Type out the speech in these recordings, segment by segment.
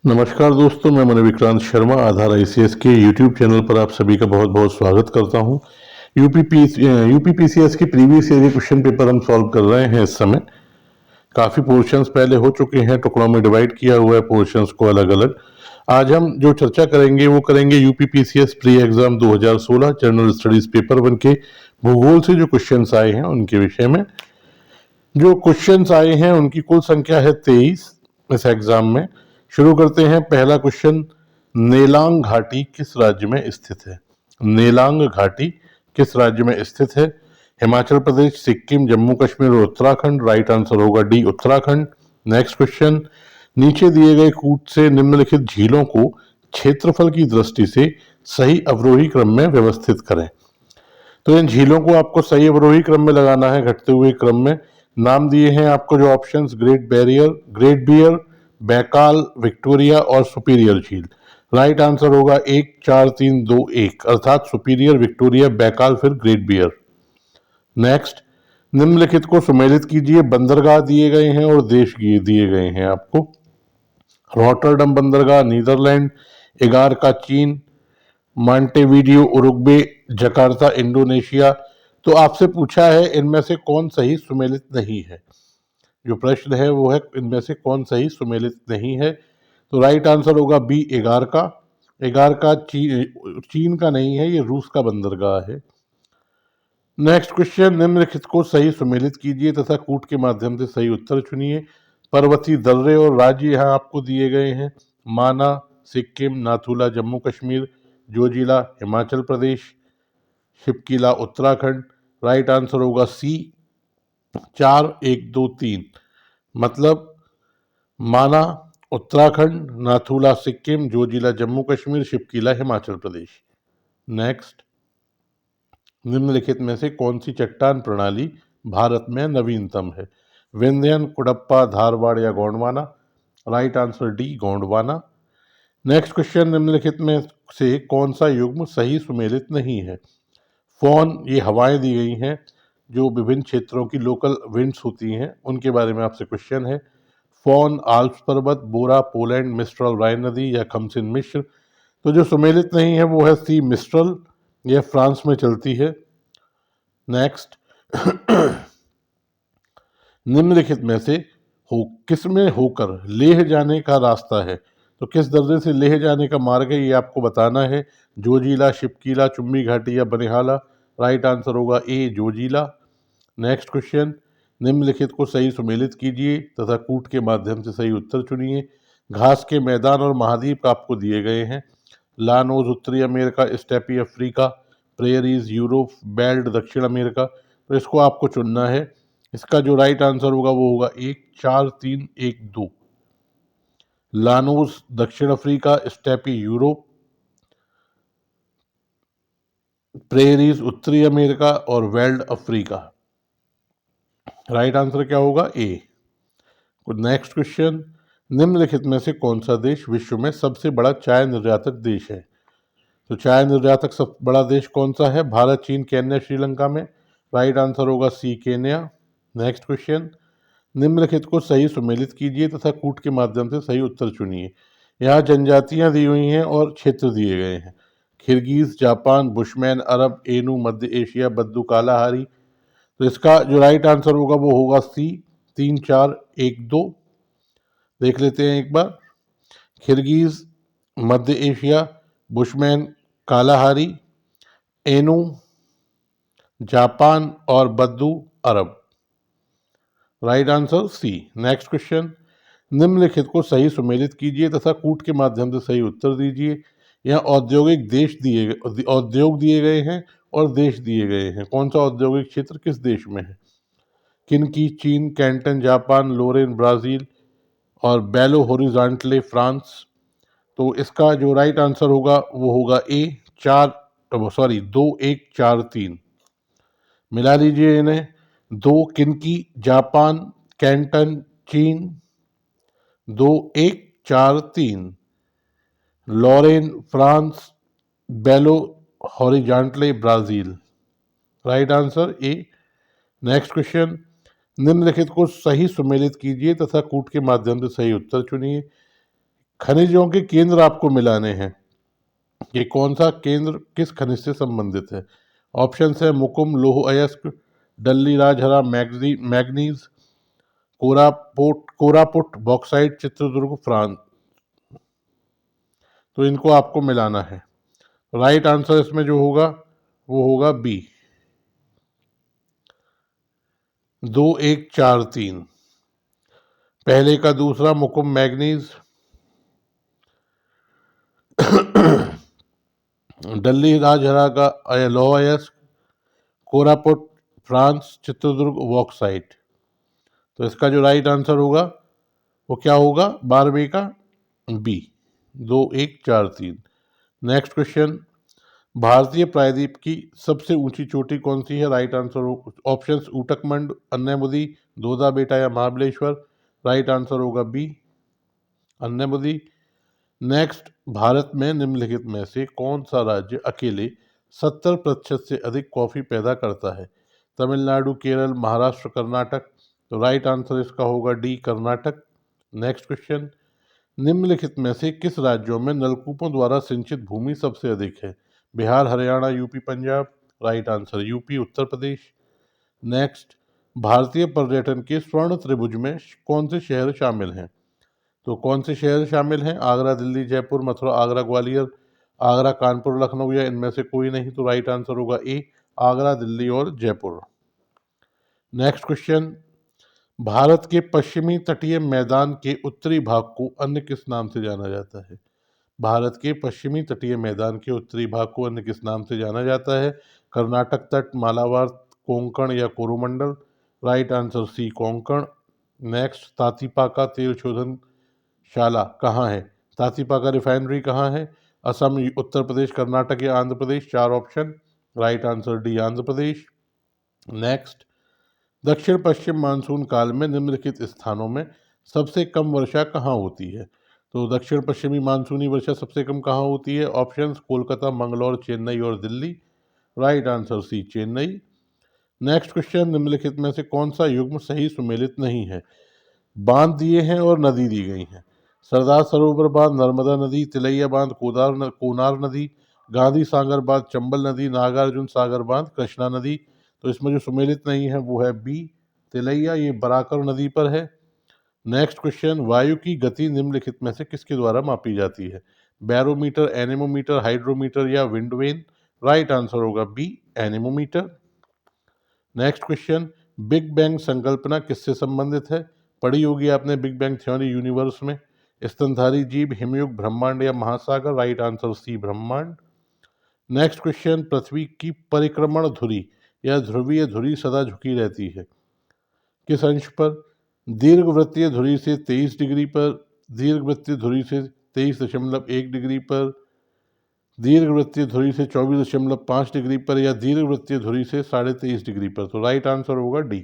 नमस्कार दोस्तों, मैं मनोविक्रांत शर्मा आधार आईसीएस के यूट्यूब चैनल पर आप सभी का बहुत बहुत स्वागत करता हूं। यूपीपीसीएस की प्रीवियस ईयर क्वेश्चन पेपर हम सॉल्व कर रहे हैं। इस समय काफ़ी पोर्शंस पहले हो चुके हैं, टुकड़ों में डिवाइड किया हुआ है पोर्शंस को अलग अलग। आज हम जो चर्चा करेंगे वो करेंगे UPPCS pre exam 2016 general studies paper 1 के भूगोल से जो क्वेश्चंस आए हैं उनके विषय में। जो क्वेश्चंस आए हैं उनकी कुल संख्या है 23 इस एग्जाम में। शुरू करते हैं। पहला क्वेश्चन, नेलांग घाटी किस राज्य में स्थित है? नेलांग घाटी किस राज्य में स्थित है? हिमाचल प्रदेश, सिक्किम, जम्मू कश्मीर और उत्तराखंड। राइट आंसर होगा डी, उत्तराखंड। नेक्स्ट क्वेश्चन, नीचे दिए गए कूट से निम्नलिखित झीलों को क्षेत्रफल की दृष्टि से सही अवरोही क्रम में व्यवस्थित करें। तो इन झीलों को आपको सही अवरोही क्रम में लगाना है, घटते हुए क्रम में। नाम दिए हैं आपको जो options, great barrier, great bear, Baikal, Victoria और सुपीरियर झील। राइट आंसर होगा 1 4 3 2 1, अर्थात सुपीरियर, विक्टोरिया, बैकाल, फिर ग्रेट बियर। नेक्स्ट, निम्नलिखित को सुमेलित कीजिए। बंदरगाह दिए गए हैं और देश दिए गए हैं आपको। रॉटरडम बंदरगाह नीदरलैंड, इगारका चीन, मॉन्टेविडियो उरुग्वे, जकार्ता इंडोनेशिया। तो आपसे पूछा है इनमें से कौन सही सुमेलित नहीं है। जो प्रश्न है वो है इनमें से कौन सही सुमेलित नहीं है। तो राइट आंसर होगा बी, इगारका। इगारका चीन का नहीं है, ये रूस का बंदरगाह है। नेक्स्ट क्वेश्चन, निम्नलिखित को सही सुमेलित कीजिए तथा कूट के माध्यम से सही उत्तर चुनिए। पर्वतीय दर्रे और राज्य यहाँ आपको दिए गए हैं। माना, सिक्किम, नाथुला, जम्मू कश्मीर, जोजिला, हिमाचल प्रदेश, शिपकिला, उत्तराखंड। राइट आंसर होगा सी, 4 1 2 3। मतलब माना उत्तराखंड, नाथुला सिक्किम, जोजिला जम्मू कश्मीर, शिपकिला हिमाचल प्रदेश। नेक्स्ट, निम्नलिखित में से कौन सी चट्टान प्रणाली भारत में नवीनतम है? विंध्यन, कुडप्पा, धारवाड़ या Gondwana. Right answer D, Gondwana. Next question, निम्नलिखित में से कौन सा युग्म सही सुमेलित नहीं है? फॉन, ये हवाएं दी गई हैं जो विभिन्न क्षेत्रों की लोकल विंड्स होती हैं, उनके बारे में आपसे क्वेश्चन है। फॉन, आल्प्स पर्वत, बोरा, पोलैंड, मिस्ट्रल, राइन नदी या खमसिन मिश्र। तो जो सुमेलित नहीं है वो है सी, मिस्ट्रल, यह फ्रांस में चलती है। नेक्स्ट, निम्नलिखित में से किसमें होकर लेह जाने का रास्ता है? तो किस दर्जे से लेह जाने का मार्ग है ये आपको बताना है। जोजिला, शिपकिला, चुम्बी घाटी या बनिहाला। राइट आंसर होगा ए, जोजिला। नेक्स्ट क्वेश्चन, निम्नलिखित को सही सुमेलित कीजिए तथा कूट के माध्यम से सही उत्तर चुनिए। घास के मैदान और महाद्वीप आपको दिए गए हैं। लानोज उत्तरी America, steppe Africa, prairies Europe, belt दक्षिण अमेरिका। तो इसको आपको चुनना है। इसका जो राइट आंसर होगा वो होगा 1 4 3 1 2। लानोस दक्षिण अफ्रीका, स्टेपी यूरोप, प्रेयरीज उत्तरी अमेरिका और वेल्ड अफ्रीका। राइट आंसर क्या होगा? ए। नेक्स्ट क्वेश्चन, निम्नलिखित में से कौन सा देश विश्व में सबसे बड़ा चाय निर्यातक देश है? तो चाय निर्यातक सबसे बड़ा देश कौन सा है? भारत, चीन, केन्या, श्रीलंका में। राइट आंसर होगा सी, केन्या। नेक्स्ट क्वेश्चन, निम्नलिखित को सही सुमेलित कीजिए तथा कूट के माध्यम से सही उत्तर चुनिए। यहाँ जनजातियां दी हुई हैं और क्षेत्र दिए गए हैं। किर्गिज, जापान, बुशमैन, अरब, एनू, मध्य एशिया, बद्दू, कालाहारी। तो इसका जो राइट आंसर होगा वो होगा सी, 3 4 1 2। देख लेते हैं एक बार। किर्गिज, मध्य Asia, Bushman, Kalahari, Ainu, Japan और बद्दू, अरब। Right answer C. Next question, निम्नलिखित को सही सुमेलित कीजिए तथा कूट के माध्यम से सही उत्तर दीजिए। यहाँ औद्योग दिए गए हैं और देश दिए गए हैं। कौन सा औद्योगिक क्षेत्र किस देश में है? किनकी, चीन, कैंटन, जापान, लोरेन, ब्राजील और बेलो होरिजॉन्टले, फ्रांस। तो इसका जो राइट आंसर होगा वो होगा ए, 2 1 4 3। मिला लीजिए इन्हें। 2 किनकी, जापान, कैंटन, चीन, 2 1 4 3। Lorraine, France, Belo Horizonte, Brazil. Right answer A. Next question, निम्नलिखित को सही सुमेलित कीजिए तथा कूट के माध्यम से सही उत्तर चुनिए। खनिजों के केंद्र आपको मिलाने हैं कि कौन सा केंद्र किस खनिज से संबंधित है। ऑप्शन है मुकुम, लौह अयस्क, Dalli Rajhara, manganese, Koraput, bauxite, Chitradurga, France. तो इनको आपको मिलाना है। राइट आंसर इसमें जो होगा वो होगा बी, 2 1 4 3। पहले का दूसरा मुकुम मैग्नीज, डल्ली राजहरा का लौह अयस्क, कोरापुट फ्रांस, चित्रदुर्ग बॉक्साइट। तो इसका जो राइट आंसर होगा वो क्या होगा 12वें का बी, 2 1 4 3। नेक्स्ट क्वेश्चन, भारतीय प्रायद्वीप की सबसे ऊंची चोटी कौन सी है। Right answer options Ootacamund, अन्यमुदी, Doda बेटा या महाबलेश्वर। राइट आंसर होगा बी, अन्यमुदी। नेक्स्ट, भारत में निम्नलिखित में से कौन सा राज्य अकेले 70% से अधिक कॉफी पैदा करता है। तमिलनाडु, केरल, महाराष्ट्र, कर्नाटक। तो राइट आंसर इसका होगा डी, कर्नाटक। नेक्स्ट क्वेश्चन, निम्नलिखित में से किस राज्यों में नलकूपों द्वारा सिंचित भूमि सबसे अधिक है। Bihar, Haryana, UP, Punjab. Right answer UP, Uttar Pradesh. Next, भारतीय पर्यटन के स्वर्ण त्रिभुज में कौन से शहर शामिल हैं। तो कौन से शहर शामिल हैं, आगरा, दिल्ली, जयपुर, मथुरा, आगरा, ग्वालियर, आगरा, कानपुर, लखनऊ या इनमें से कोई नहीं। तो राइट आंसर होगा ए, आगरा, दिल्ली और जयपुर। नेक्स्ट क्वेश्चन, भारत के पश्चिमी तटीय मैदान के उत्तरी भाग को अन्य किस नाम से जाना जाता है। भारत के पश्चिमी तटीय मैदान के उत्तरी भाग को अन्य किस नाम से जाना जाता है। कर्नाटक तट, मालाबार, कोंकण या Coromandel. Right answer C, Konkan. Next, Tatipaka तेल शोधन शाला कहाँ है। तातीपाका रिफाइनरी कहाँ है, असम, उत्तर प्रदेश, कर्नाटक या Andhra Pradesh. 4 option. Right answer D, Andhra Pradesh. Next, दक्षिण पश्चिम मानसून काल में निम्नलिखित स्थानों में सबसे कम वर्षा कहाँ होती है। तो दक्षिण पश्चिमी मानसूनी वर्षा सबसे कम कहाँ होती है। ऑप्शंस कोलकाता, मंगलौर, चेन्नई और Delhi. Right answer C, Chennai. Next question, निम्नलिखित में से कौन सा युग्म सही सुमेलित नहीं है। बांध दिए हैं और नदी दी गई है। सरदार सरोवर बांध, नर्मदा नदी, तिलैया बांध, कोनार नदी, गांधी सागर बांध, चंबल नदी, नागार्जुन सागर बांध, कृष्णा नदी। तो इसमें जो सुमेलित नहीं है वो है बी, तिलैया, ये बराकर नदी पर है। नेक्स्ट क्वेश्चन, वायु की गति निम्नलिखित में से किसके द्वारा मापी जाती है। बैरोमीटर, एनेमोमीटर, हाइड्रोमीटर या विंडवेन। राइट आंसर होगा B, anemometer. Next question, big bang संकल्पना किससे संबंधित है। पढ़ी होगी आपने बिग बैंग थ्योरी यूनिवर्स में। स्तनधारी जीव, हिमयुग, ब्रह्मांड या महासागर। राइट आंसर सी, ब्रह्मांड। नेक्स्ट क्वेश्चन, पृथ्वी की परिक्रमण धुरी या ध्रुवीय धुरी सदा झुकी रहती है किस अंश पर। दीर्घवृत्तीय धुरी से 23 डिग्री पर, दीर्घवृत्तीय धुरी से 23.1 डिग्री पर, दीर्घवृत्तीय धुरी से 24.5 डिग्री पर या दीर्घवृत्तीय धुरी से 23.5 डिग्री पर। तो राइट आंसर होगा डी।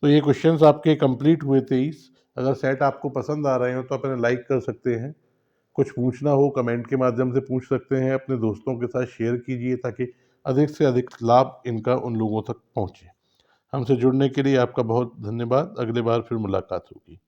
तो ये क्वेश्चंस आपके कंप्लीट हुए 23। अगर सेट आपको पसंद आ रहे हो तो आप इन्हें लाइक कर सकते हैं। कुछ पूछना हो कमेंट के माध्यम से पूछ सकते हैं। अपने दोस्तों के साथ शेयर कीजिए ताकि अधिक से अधिक लाभ इनका उन लोगों तक पहुंचे। हमसे जुड़ने के लिए आपका बहुत धन्यवाद। अगली बार फिर मुलाकात होगी।